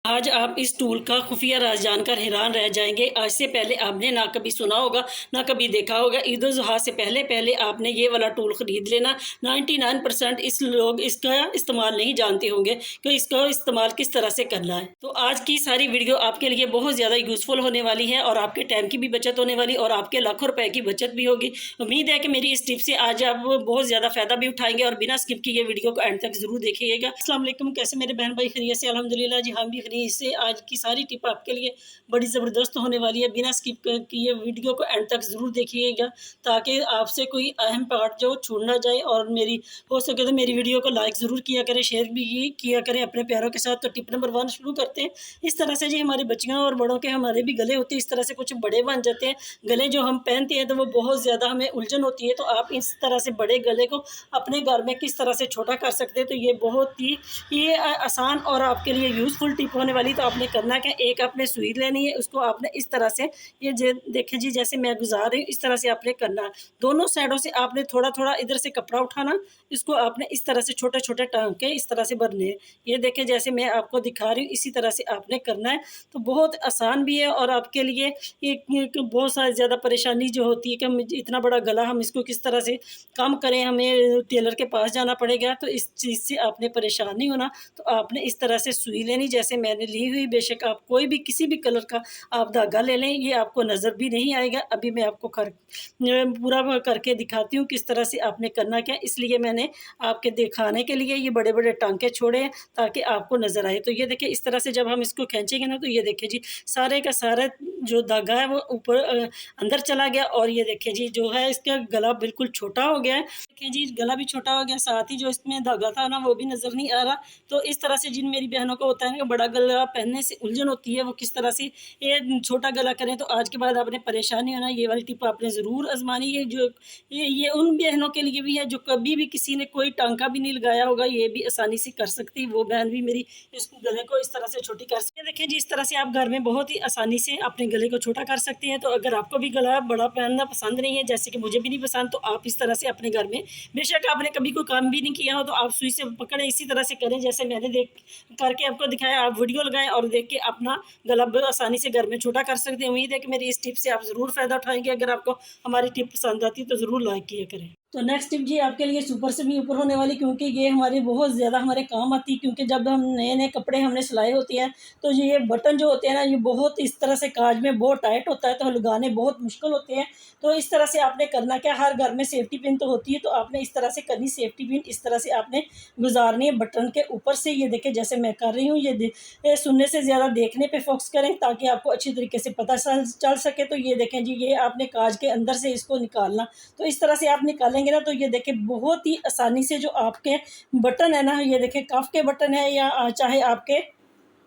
आज आप इस टूल का खुफिया राज जानकर हैरान रह जाएंगे। आज से पहले आपने ना कभी सुना होगा ना कभी देखा होगा। ईद उल जुहा से पहले पहले आपने ये वाला टूल ख़रीद लेना। 99% इस लोग इसका इस्तेमाल नहीं जानते होंगे कि इसका इस्तेमाल किस तरह से करना है। तो आज की सारी वीडियो आपके लिए बहुत ज़्यादा यूज़फुल होने वाली है और आपके टाइम की भी बचत होने वाली और आपके लाखों रुपए की बचत भी होगी। उम्मीद है कि मेरी इस टिप से आज आप बहुत ज़्यादा फ़ायदा भी उठाएंगे और बिना स्किप किए वीडियो को एंड तक ज़रूर देखिएगा। अस्सलाम वालेकुम, कैसे मेरे बहन भाई खैरियत से? अल्हम्दुलिल्लाह जी, हम भी इससे आज की सारी टिप आपके लिए बड़ी ज़बरदस्त होने वाली है। बिना स्किप किए वीडियो को एंड तक ज़रूर देखिएगा ताकि आपसे कोई अहम पार्ट जो छूट ना जाए। और मेरी हो सके तो मेरी वीडियो को लाइक ज़रूर किया करें, शेयर भी किया करें अपने प्यारों के साथ। तो टिप नंबर 1 शुरू करते हैं। इस तरह से जी हमारी बच्चियों और बड़ों के हमारे भी गले होते हैं, इस तरह से कुछ बड़े बन जाते हैं। गले जो हम पहनते हैं तो वो बहुत ज़्यादा हमें उलझन होती है। तो आप इस तरह से बड़े गले को अपने घर में किस तरह से छोटा कर सकते हैं, तो ये बहुत ही आसान और आपके लिए यूज़फुल टिप होने वाली। तो आपने करना क्या, एक आपने सुई लेनी है, उसको आपने इस तरह से ये देखें जी, जैसे मैं गुजार रही हूँ इस तरह से आपने करना है। दोनों साइडों से आपने थोड़ा थोड़ा इधर से कपड़ा उठाना, इसको आपने इस तरह से छोटे छोटे टाँके इस तरह से भरने हैं। ये देखें जैसे मैं आपको दिखा रही हूँ इसी तरह से आपने करना है। तो बहुत आसान भी है और आपके लिए एक बहुत सारी ज़्यादा परेशानी जो होती है कि हम इतना बड़ा गला हम इसको किस तरह से कम करें, हमें टेलर के पास जाना पड़ेगा। तो इस चीज़ से आपने परेशान नहीं होना। तो आपने इस तरह से सुई लेनी जैसे मैंने ली हुई। बेशक आप कोई भी किसी भी कलर का आप धागा ले लें, ये आपको नज़र भी नहीं आएगा। अभी मैं आपको पूरा करके दिखाती हूँ किस तरह से आपने करना क्या। इसलिए मैंने आपके दिखाने के लिए ये बड़े बड़े टांके छोड़े हैं ताकि आपको नज़र आए। तो ये देखिए इस तरह से जब हम इसको खींचेंगे ना, तो ये देखिए जी सारे का सारा जो धागा है वो ऊपर अंदर चला गया। और ये देखिए जी जो है इसका गला बिल्कुल छोटा हो गया है। देखिए जी गला भी छोटा हो गया, साथ ही जो इसमें धागा था ना वो भी नज़र नहीं आ रहा। तो इस तरह से जिन मेरी बहनों को होता है ना बड़ा गला पहनने से उलझन होती है, वो किस तरह से ये छोटा गला करें, तो आज के बाद आपने परेशान नहीं होना। ये वाली टिप आपने ज़रूर आजमानी है। जो ये उन बहनों के लिए भी है जो कभी भी किसी ने कोई टांका भी नहीं लगाया होगा, ये भी आसानी से कर सकती। वो बहन भी मेरी इस गले को इस तरह से छोटी कर सकती है। देखिए जी इस तरह से आप घर में बहुत ही आसानी से अपने गले को छोटा कर सकती हैं। तो अगर आपको भी गला बड़ा पहनना पसंद नहीं है, जैसे कि मुझे भी नहीं पसंद, तो आप इस तरह से अपने घर में बेशक आपने कभी कोई काम भी नहीं किया हो तो आप सुई से पकड़े इसी तरह से करें जैसे मैंने देख करके आपको दिखाया। आप वीडियो लगाएं और देख के अपना गला आसानी से घर में छोटा कर सकते हैं। उम्मीद है कि मेरी इस टिप से आप ज़रूर फ़ायदा उठाएंगे। अगर आपको हमारी टिप पसंद आती है तो ज़रूर लाइक किया करें। तो नेक्स्ट टिप जी आपके लिए सुपर से भी ऊपर होने वाली, क्योंकि ये हमारे बहुत ज़्यादा हमारे काम आती है। क्योंकि जब हम नए नए कपड़े हमने सिलाए होते हैं तो ये बटन जो होते हैं ना, ये बहुत इस तरह से काज में बहुत टाइट होता है, तो लगाने बहुत मुश्किल होते हैं। तो इस तरह से आपने करना क्या, हर घर में सेफ्टी पिन तो होती है, तो आपने इस तरह से करनी। सेफ्टी पिन इस तरह से आपने गुजारनी है बटन के ऊपर से। ये देखें जैसे मैं कर रही हूँ, ये सुनने से ज़्यादा देखने पे फोकस करें ताकि आपको अच्छी तरीके से पता चल सके। तो ये देखें जी ये आपने काज के अंदर से इसको निकालना। तो इस तरह से आप निकालेंगे ना, तो ये देखें बहुत ही आसानी से जो आपके बटन है ना, ये देखें कफ के बटन है या चाहे आपके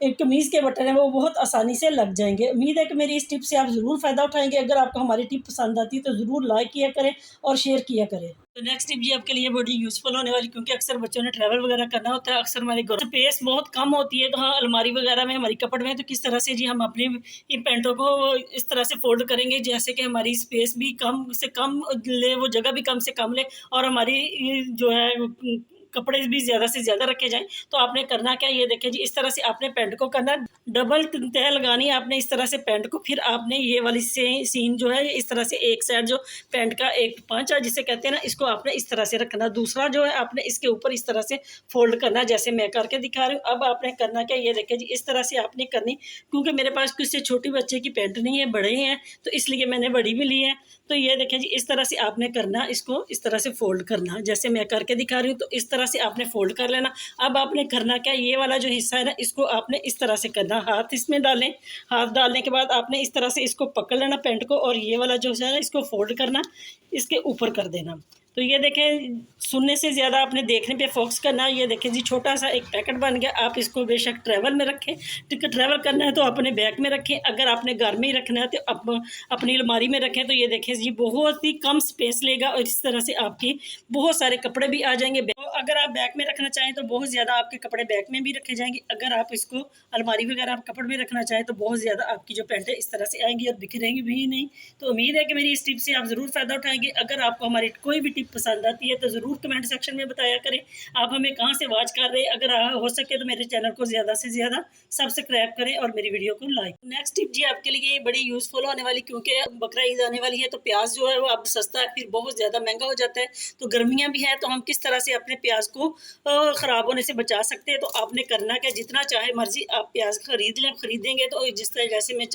कमीज़ के बटन है, वो बहुत आसानी से लग जाएंगे। उम्मीद है कि मेरी इस टिप से आप ज़रूर फ़ायदा उठाएंगे। अगर आपको हमारी टिप पसंद आती है तो ज़रूर लाइक किया करें और शेयर किया करें। तो नेक्स्ट टिप जी आपके लिए बड़ी यूज़फुल होने वाली, क्योंकि अक्सर बच्चों ने ट्रैवल वगैरह करना होता है। अक्सर हमारे घर स्पेस बहुत कम होती है, तो हाँ अलमारी वगैरह में हमारी कपड़ में, तो किस तरह से जी हम अपनी इन पैंटों को इस तरह से फोल्ड करेंगे जैसे कि हमारी स्पेस भी कम से कम ले, वो जगह भी कम से कम ले और हमारी जो है कपड़े भी ज़्यादा से ज़्यादा रखे जाएं। तो आपने करना क्या, ये देखिए जी इस तरह से आपने पैंट को करना, डबल तह लगानी है आपने इस तरह से पैंट को। फिर आपने ये वाली सीन जो है इस तरह से एक साइड जो पैंट का एक पांचा जिसे कहते हैं ना, इसको आपने इस तरह से रखना। दूसरा जो है आपने इसके ऊपर इस तरह से फोल्ड करना जैसे मैं करके दिखा रही हूँ। अब आपने करना क्या, ये देखिए जी इस तरह से आपने करनी। क्योंकि मेरे पास किसी छोटी बच्चे की पैंट नहीं है, बड़े हैं, तो इसलिए मैंने बड़ी भी ली है। तो ये देखिए जी इस तरह से आपने करना, इसको इस तरह से फोल्ड करना जैसे मैं करके दिखा रही हूँ। तो इस तरह से आपने फोल्ड कर लेना। अब आपने करना क्या, ये वाला जो हिस्सा है ना, इसको आपने इस तरह से करना, हाथ इसमें डालें। हाथ डालने के बाद आपने इस तरह से इसको पकड़ लेना पैंट को, और ये वाला जो है ना इसको फोल्ड करना, इसके ऊपर कर देना। तो ये देखें सुनने से ज़्यादा आपने देखने पे फोकस करना है। ये देखें जी छोटा सा एक पैकेट बन गया। आप इसको बेशक ट्रैवल में रखें, टिकट ट्रैवल करना है तो अपने बैग में रखें, अगर आपने घर में ही रखना है तो अपनी अलमारी में रखें। तो ये देखें जी बहुत ही कम स्पेस लेगा और इस तरह से आपकी बहुत सारे कपड़े भी आ जाएंगे। अगर आप बैग में रखना चाहें तो बहुत ज़्यादा आपके कपड़े बैग में भी रखे जाएंगे। अगर आप इसको अलमारी वगैरह आप कपड़े में रखना चाहें तो बहुत ज़्यादा आपकी जो पैंट है इस तरह से आएंगी और बिखरेंगी भी नहीं। तो उम्मीद है कि मेरी इस टिप से आप ज़रूर फ़ायदा उठाएंगे। अगर आपको हमारी कोई भी टिप टिप पसंद आती है तो ज़रूर कमेंट सेक्शन में बताया करें आप हमें कहाँ से वॉच कर रहे हैं। अगर हो सके तो मेरे चैनल को ज़्यादा से ज़्यादा सब्सक्राइब करें और मेरी वीडियो को लाइक। नेक्स्ट टिप जी आपके लिए बड़ी यूज़फुल होने वाली, क्योंकि बकरा ईद आने वाली है तो प्याज जो है वो अब सस्ता है, फिर बहुत ज़्यादा महंगा हो जाता है। तो गर्मियाँ भी हैं तो हम किस तरह से अपने प्याज को ख़राब होने से बचा सकते हैं। तो आपने करना क्या, जितना चाहे मर्जी आप प्याज खरीद लें, खरीदेंगे तो जिस तरह जैसे मैं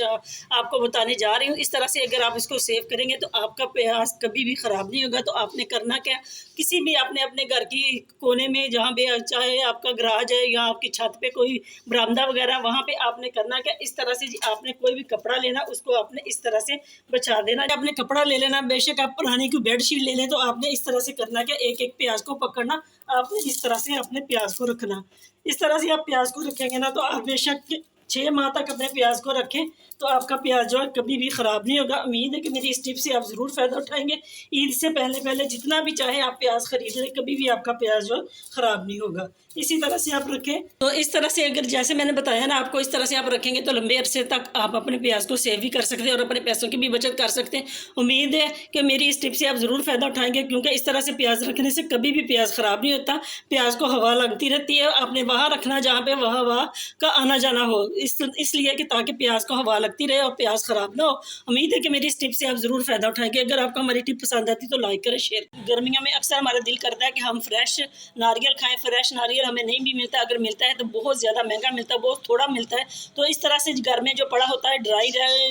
आपको बताने जा रही हूँ इस तरह से अगर आप इसको सेव करेंगे तो आपका प्याज कभी भी ख़राब नहीं होगा। तो आपने करना क्या, किसी भी आपने अपने घर की कोने में जहाँ पे चाहे आपका गराज है या आपकी छत पे कोई बरामदा वगैरह, वहाँ पे आपने करना क्या, इस तरह से जी आपने कोई भी कपड़ा लेना उसको आपने इस तरह से बचा देना। आपने कपड़ा ले लेना, बेशक आप पुरानी कोई बेडशीट ले लें, तो आपने इस तरह से करना क्या, एक एक प्याज को पकड़ना, आपने इस तरह से अपने प्याज को रखना। इस तरह से आप प्याज को रखेंगे ना तो आप बेशक 6 माह तक अपने प्याज को रखें तो आपका प्याज जो है कभी भी ख़राब नहीं होगा। उम्मीद है कि मेरी इस टिप से आप ज़रूर फ़ायदा उठाएंगे। ईद से पहले पहले जितना भी चाहे आप प्याज खरीद लें, कभी भी आपका प्याज जो है ख़राब नहीं होगा। इसी तरह से आप रखें। तो इस तरह से अगर जैसे मैंने बताया ना आपको, इस तरह से आप रखेंगे तो लंबे अरसे तक आप अपने प्याज को सेव भी कर सकते हैं और अपने पैसों की भी बचत कर सकते हैं। उम्मीद है कि मेरी इस टिप से आप ज़रूर फ़ायदा उठाएंगे, क्योंकि इस तरह से प्याज रखने से कभी भी प्याज ख़राब नहीं होता। प्याज को हवा लगती रहती है, आपने वहाँ रखना जहाँ पे वह हवा का आना जाना हो, इसलिए कि ताकि प्याज को हवा लगती रहे और प्याज ख़राब ना हो। उम्मीद है कि मेरी इस टिप से आप ज़रूर फ़ायदा उठाएंगे। अगर आपको हमारी टिप पसंद आती तो लाइक करें, शेयर। गर्मियों में अक्सर हमारा दिल करता है कि हम फ्रेश नारियल खाएं। फ्रेश नारियल हमें नहीं भी मिलता, अगर मिलता है तो बहुत ज़्यादा महंगा मिलता है, बहुत थोड़ा मिलता है। तो इस तरह से घर में जो पड़ा होता है ड्राई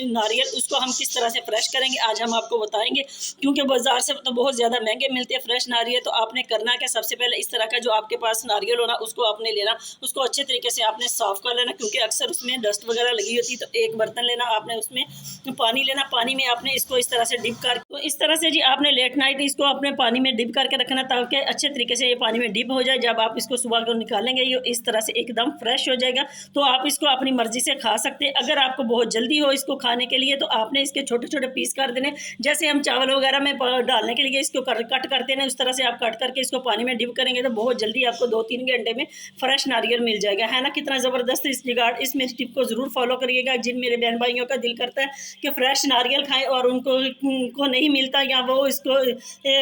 नारियल, उसको हम किस तरह से फ्रेश करेंगे आज हम आपको बताएंगे, क्योंकि बाजार से तो बहुत ज़्यादा महंगे मिलते हैं फ्रेश नारियल। तो आपने करना क्या, सबसे पहले इस तरह का जो आपके पास नारियल होना उसको आपने लेना, उसको अच्छे तरीके से आपने साफ़ कर लेना, क्योंकि अक्सर उसमें डस्ट वगैरह लगी होती है। तो एक बर्तन लेना, आपने उसमें पानी लेना, पानी में आपने इसको इस तरह से डिप कर, तो इस तरह से जी आपने लेट नाइट इसको अपने पानी में डिप करके रखना ताकि अच्छे तरीके से ये पानी में डिप हो जाए। जब आप इसको सुबह को निकालेंगे ये इस तरह से एकदम फ्रेश हो जाएगा। तो आप इसको अपनी मर्जी से खा सकते हैं। अगर आपको बहुत जल्दी हो इसको खाने के लिए तो आपने इसके छोटे छोटे पीस कर देने, जैसे हम चावल वगैरह में डालने के लिए इसको कट करते हैं, उस तरह से आप कट करके इसको पानी में डिप करेंगे तो बहुत जल्दी आपको 2-3 घंटे में फ्रेश नारियल मिल जाएगा, है ना। कितना ज़बरदस्त इस जुगाड़, इस मेरी टिप को ज़रूर फॉलो करिएगा। जिन मेरे बहन भाइयों का दिल करता है कि फ्रेश नारियल खाएं और उनको नहीं मिलता या वो इसको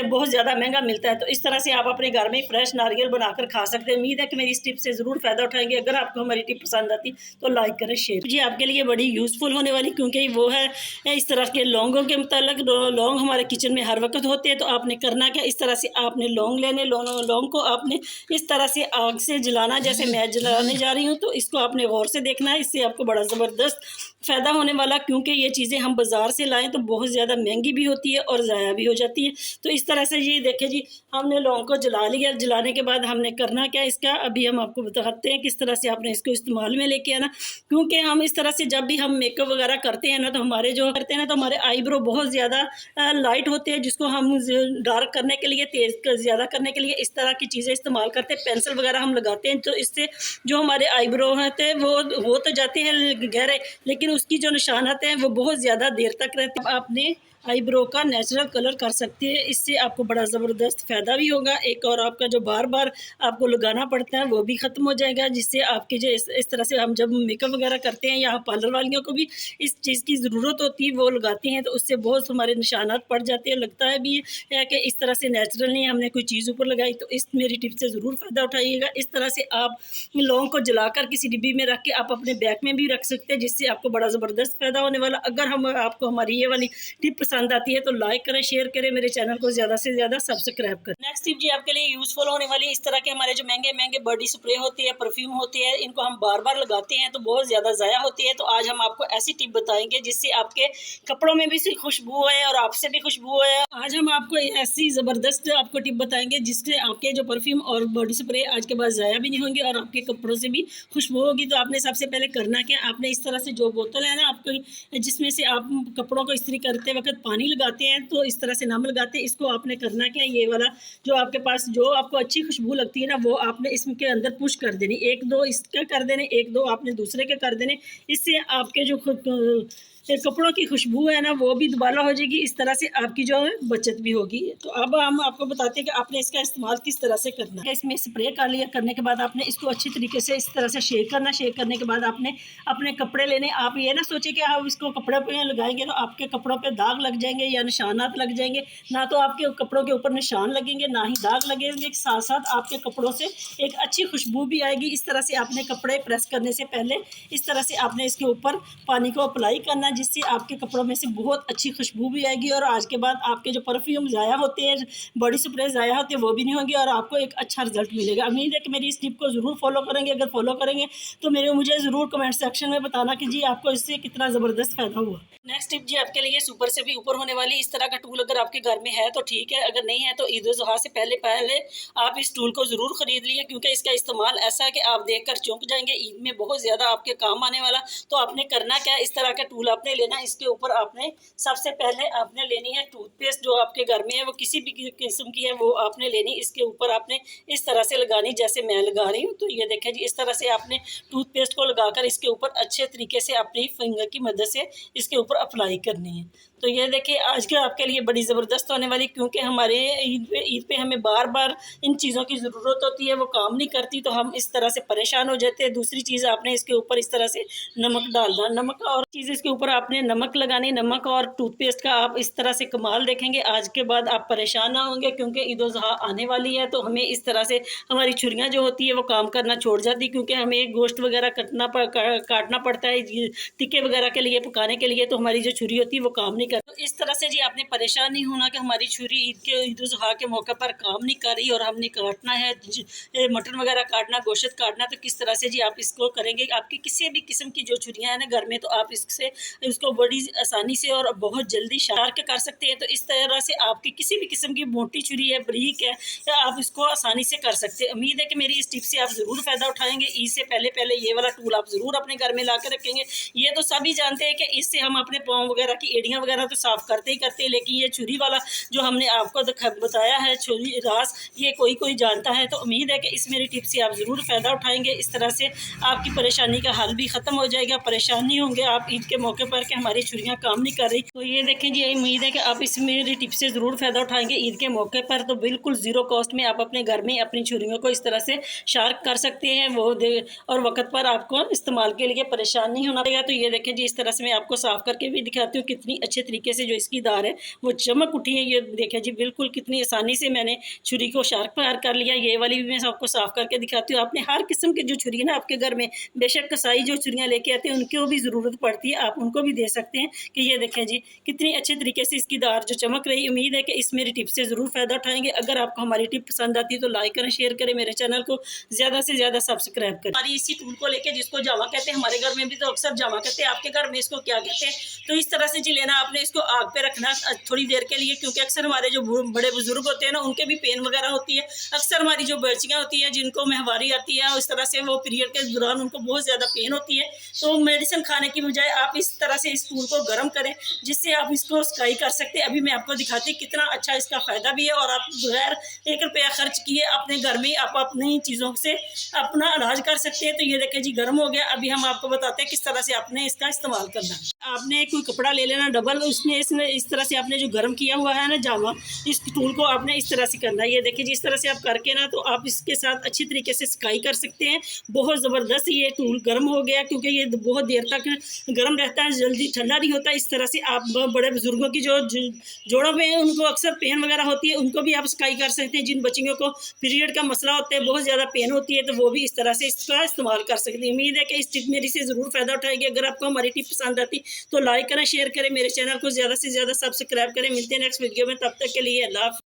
बहुत ज़्यादा महंगा मिलता है, तो इस तरह से आप अपने घर में फ्रेश नारियल बनाकर खा सकते हैं। उम्मीद है कि मेरी इस टिप से ज़रूर फ़ायदा उठाएंगे। अगर आपको हमारी टिप पसंद आती तो लाइक करें, शेयर जी। आपके लिए बड़ी यूज़फुल होने वाली, क्योंकि वो है इस तरह के लौंगों के मुतालिक। लौंग हमारे किचन में हर वक्त होते हैं। तो आपने करना क्या, इस तरह से आपने लौंग लेने, लौंग को आपने इस तरह से आग से जलाना, जैसे मैं जलाने जा रही हूँ। तो इसको आपने गौर से देखना है, इससे आपको बड़ा ज़बरदस्त फ़ायदा होने वाला, क्योंकि ये चीज़ें हम बाज़ार से लाएं तो बहुत ज़्यादा महंगी भी होती है और ज़ाया भी हो जाती है। तो इस तरह से ये देखें जी, हमने लौंग को जला लिया। जलाने के बाद हमने करना क्या इसका, अभी हम आपको बताते हैं किस तरह से आपने इसको इस्तेमाल में लेके आना। क्योंकि हम इस तरह से जब भी हम मेकअप वगैरह करते हैं ना, तो हमारे जो करते हैं ना, तो हमारे आईब्रो बहुत ज़्यादा लाइट होते हैं, जिसको हम डार्क करने के लिए, तेज़ ज़्यादा करने के लिए इस तरह की चीज़ें इस्तेमाल करते हैं। पेंसिल वगैरह हम लगाते हैं, तो इससे जो हमारे आईब्रो होते हैं वो हो तो जाते हैं गहरे, लेकिन उसकी जो निशानात हैं वो बहुत ज़्यादा देर तक रहते हैं। आपने आईब्रो का नेचुरल कलर कर सकते हैं, इससे आपको बड़ा ज़बरदस्त फ़ायदा भी होगा। एक और आपका जो बार बार आपको लगाना पड़ता है वो भी ख़त्म हो जाएगा, जिससे आपके जो इस तरह से हम जब मेकअप वगैरह करते हैं या पार्लर वालियों को भी इस चीज़ की ज़रूरत होती है, वो लगाती हैं तो उससे बहुत हमारे निशानात पड़ जाते हैं। लगता है भी है कि इस तरह से नेचुरल नहीं हमने कोई चीज़ ऊपर लगाई। तो इस मेरी टिप से ज़रूर फ़ायदा उठाइएगा। इस तरह से आप लौंग को जलाकर किसी डिब्बी में रख के आप अपने बैग में भी रख सकते हैं, जिससे आपको बड़ा ज़बरदस्त फ़ायदा होने वाला। अगर आपको हमारी ये वाली टिप पसंद आती है तो लाइक करें, शेयर करें, मेरे चैनल को ज़्यादा से ज़्यादा सब्सक्राइब करें। नेक्स्ट टिप जी आपके लिए यूज़फुल होने वाली, इस तरह के हमारे जो महंगे महंगे बॉडी स्प्रे होते हैं, परफ्यूम होते हैं, इनको हम बार बार लगाते हैं तो बहुत ज़्यादा ज़ाया होती है। तो आज हम आपको ऐसी टिप बताएंगे जिससे आपके कपड़ों में भी खुशबू है और आपसे भी खुशबू है। आज हम आपको ऐसी ज़बरदस्त आपको टिप बताएंगे जिससे आपके जो परफ्यूम और बॉडी स्प्रे आज के बाद ज़ाया भी नहीं होंगे और आपके कपड़ों से भी खुशबू होगी। तो आपने सबसे पहले करना क्या, आपने इस तरह से जो बोतल है ना आपको, जिसमें से आप कपड़ों को इस्त्री करते वक्त पानी लगाते हैं, तो इस तरह से नम लगाते हैं, इसको आपने करना क्या, ये वाला जो आपके पास जो आपको अच्छी खुशबू लगती है ना, वो आपने इसके अंदर पुश कर देनी। 1-2 इसके कर देने, 1-2 आपने दूसरे के कर देने। इससे आपके जो कपड़ों की खुशबू है ना वो भी दुबारा हो जाएगी, इस तरह से आपकी जो है बचत भी होगी। तो अब हम आपको बताते हैं कि आपने इसका इस्तेमाल किस तरह से करना है। इसमें स्प्रे कर लिया, करने के बाद आपने इसको अच्छी तरीके से इस तरह से शेक करना। शेक करने के बाद आपने अपने कपड़े लेने। आप ये ना सोचे कि आप इसको कपड़े पे लगाएंगे तो आपके कपड़ों पे दाग लग जाएंगे या निशानात लग जाएंगे। ना तो आपके कपड़ों के ऊपर निशान लगेंगे, ना ही दाग लगेंगे। साथ साथ आपके कपड़ों से एक अच्छी खुशबू भी आएगी। इस तरह से आपने कपड़े प्रेस करने से पहले इस तरह से आपने इसके ऊपर पानी को अप्लाई करना, जिससे आपके कपड़ों में से बहुत अच्छी खुशबू भी आएगी। और आज के बाद आपके जो परफ्यूम ज़ाया होते हैं, बॉडी स्प्रे ज़ाया होते हैं, वो भी नहीं होंगे और आपको एक अच्छा रिजल्ट मिलेगा। उम्मीद है कि मेरी इस टिप को ज़रूर फॉलो करेंगे। अगर फॉलो करेंगे तो मुझे ज़रूर कमेंट सेक्शन में बताना कि जी आपको इससे कितना ज़बरदस्त फ़ायदा हुआ। नेक्स्ट टिप जी आपके लिए सुपर से भी ऊपर होने वाली। इस तरह का टूल अगर आपके घर में है तो ठीक है, अगर नहीं है तो ईद उल जुहा से पहले पहले आप इस टूल को ज़रूर ख़रीद लिए, क्योंकि इसका इस्तेमाल ऐसा है कि आप देखकर चौंक जाएंगे। ईद में बहुत ज़्यादा आपके काम आने वाला। तो आपने करना क्या है, इस तरह का टूल आपने लेना। इसके ऊपर आपने सबसे पहले आपने लेनी है टूथपेस्ट, जो आपके घर में है वो किसी भी किस्म की है वो आपने लेनी। इसके ऊपर आपने इस तरह से लगानी जैसे मैं लगा रही हूँ। तो ये देखें जी, इस तरह से आपने टूथपेस्ट को लगाकर इसके ऊपर अच्छे तरीके से अपनी फिंगर की मदद से इसके ऊपर अप्लाई करनी है। तो ये देखिए आज के आपके लिए बड़ी ज़बरदस्त होने वाली, क्योंकि हमारे ईद पे हमें बार बार इन चीज़ों की ज़रूरत होती है, वो काम नहीं करती तो हम इस तरह से परेशान हो जाते हैं। दूसरी चीज़ आपने इसके ऊपर इस तरह से नमक डालना। नमक और चीज़ इसके ऊपर आपने नमक लगानी। नमक और टूथपेस्ट का आप इस तरह से कमाल देखेंगे। आज के बाद आप परेशान ना होंगे, क्योंकि ईद उल जुहा आने वाली है। तो हमें इस तरह से हमारी छुरियाँ जो होती है वो काम करना छोड़ जाती, क्योंकि हमें गोश्त वगैरह काटना पड़ता है टिक्के वगैरह के लिए, पकाने के लिए। तो हमारी जो छुरी होती है वो काम नहीं करती। तो इस तरह से जी आपने परेशान नहीं होना कि हमारी छुरी ईद उल जुहा के मौके पर काम नहीं कर रही और हमने काटना है मटन वगैरह काटना, गोश्त काटना। तो किस तरह से जी आप इसको करेंगे। आपकी किसी भी किस्म की जो छुरियाँ हैं ना घर में, तो आप इसको बड़ी आसानी से और बहुत जल्दी शार्प कर सकते हैं। तो इस तरह से आपकी किसी भी किस्म की मोटी छुरी है, बारीक है, या आप इसको आसानी से कर सकते हैं। उम्मीद है कि मेरी इस टिप से आप ज़रूर फ़ायदा उठाएंगे। इससे पहले पहले ये वाला टूल आप ज़रूर अपने घर में ला कर रखेंगे। ये तो सभी जानते हैं कि इससे हम अपने पाँव वगैरह की एड़ियाँ वगैरह तो साफ़ करते ही करते हैं, लेकिन ये छुरी वाला जो हमने आपको बताया है छुरी रास, ये कोई जानता है। तो उम्मीद है कि इस मेरी टिप से आप ज़रूर फ़ायदा उठाएंगे। इस तरह से आपकी परेशानी का हल भी ख़त्म हो जाएगा। परेशान नहीं होंगे आप ईद के मौके पर कि हमारी छुरियाँ काम नहीं कर रही। तो ये देखें जी, उम्मीद है कि आप इस मेरी टिप से ज़रूर फ़ायदा उठाएंगे ईद के मौके पर। तो बिल्कुल ज़ीरो कॉस्ट में आप अपने घर में अपनी छुरियों को इस तरह से शार्प कर सकते हैं और वक्त पर आपको इस्तेमाल के लिए परेशान नहीं होना पड़ेगा। तो ये देखें जी, इस तरह से मैं आपको साफ़ करके भी दिखाती हूँ कितनी अच्छे तरीके से जो इसकी धार है वो चमक उठी है। ये देखें जी, बिल्कुल कितनी आसानी से मैंने छुरी को शार्प कर लिया। ये वाली भी मैं आपको साफ़ करके दिखाती हूँ। आपने हर किस्म की जो छुरी है ना आपके घर में, बेशक कसाई जो छुरियाँ लेके आते हैं उनको भी ज़रूरत पड़ती है, आप उनको भी दे सकते हैं। कि ये देखें जी कितनी अच्छे तरीके से इसकी धार जो चमक रही। उम्मीद है कि इस मेरी टिप से ज़रूर फ़ायदा उठाएंगे। अगर आपको हमारी टिप पसंद आती है तो लाइक करें, शेयर करें, मेरे चैनल को ज़्यादा से ज़्यादा सब्सक्राइब करें। हमारी इसी टूल को लेके जिसको जावा कहते हैं, हमारे घर में भी तो अक्सर जावा कहते हैं, आपके घर में इसको क्या कहते हैं। तो इस तरह से जी लेना, आपने इसको आग पे रखना थोड़ी देर के लिए, क्योंकि अक्सर हमारे जो बड़े बुजुर्ग होते हैं ना उनके भी पेन वगैरह होती है। अक्सर हमारी जो बच्चियाँ होती हैं जिनको महवारी आती है, इस तरह से वो पीरियड के दौरान उनको बहुत ज़्यादा पेन होती है। तो मेडिसिन खाने की बजाय आप इस तरह से इस टूल को गर्म करें, जिससे आप इसको स्काई कर सकते हैं। अभी मैं आपको दिखाती कितना अच्छा इसका फ़ायदा भी है, और आप बगैर 1 रुपया खर्च किए अपने घर में आप अपनी चीज़ों से अपना इलाज कर सकते हैं। तो ये देखें जी गर्म हो गया। अभी हम आपको बताते हैं किस तरह से आपने इसका इस्तेमाल करना है। आपने कोई कपड़ा ले लेना डबल, उसमें इसमें इस तरह से आपने जो गर्म किया हुआ है ना जामा, इस टूल को आपने इस तरह से करना है। ये देखिए जी, इस तरह से आप करके ना तो आप इसके साथ अच्छी तरीके से स्काई कर सकते हैं। बहुत ज़बरदस्त ये टूल गर्म हो गया, क्योंकि ये बहुत देर तक गर्म रहता है, जल्दी ठंडा नहीं होता। इस तरह से आप बड़े बुजुर्गों की जो जोड़ों में उनको अक्सर पेन वगैरह होती है, उनको भी आप स्काई कर सकते हैं। जिन बच्चियों को पीरियड का मसला होता है, बहुत ज़्यादा पेन होती है, तो वो भी इस तरह से इसका इस्तेमाल कर सकते हैं। उम्मीद है कि इस टिप मेरी से ज़रूर फ़ायदा उठाएगी। अगर आपको हमारी टिप पसंद आती तो लाइक करें, शेयर करें, मेरे चैनल को ज़्यादा से ज़्यादा सब्सक्राइब करें। मिलते हैं नेक्स्ट वीडियो में, तब तक के लिए अल्लाह।